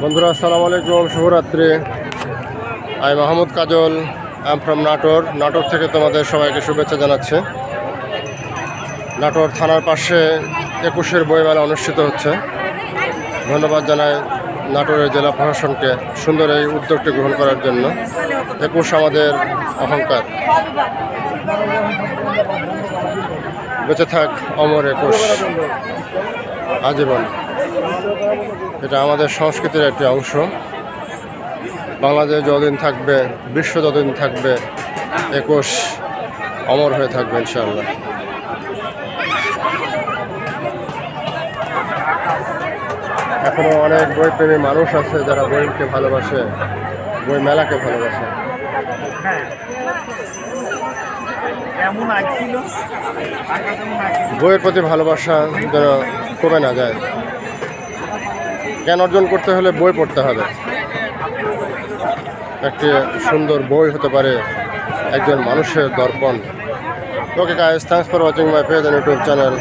বন্ধুরা আসসালামু আলাইকুম, শুভরাত্রি। আমি মাহমুদ কাজল, আই ফ্রম নাটোর থেকে তোমাদের সবাইকে শুভেচ্ছা জানাচ্ছি। নাটোর থানার পাশে 21 বইমেলা অনুষ্ঠিত হচ্ছে। ধন্যবাদ জানাই নাটোরের জেলা প্রশাসনকে সুন্দর এই উদ্যোগটি গ্রহণ করার জন্য। 21 আমাদের অহংকার, বেঁচে থাক অমর 21 আজীবন। এটা আমাদের সংস্কৃতির একটি অংশ। বাংলাদেশ যতদিন থাকবে, বিশ্ব যতদিন থাকবে, 21 অমর হয়ে থাকবে ইনশাআল্লাহ। এখনো অনেক বইপ্রেমী মানুষ আছে যারা বইকে ভালোবাসে, বই মেলাকে ভালোবাসে। বইয়ের প্রতি ভালোবাসা যেন কমে না যায়। জ্ঞান অর্জন করতে হলে বই পড়তে হবে। একটি সুন্দর বই হতে পারে একজন মানুষের দর্পণ। Okay guys, thanks for watching my page and YouTube channel.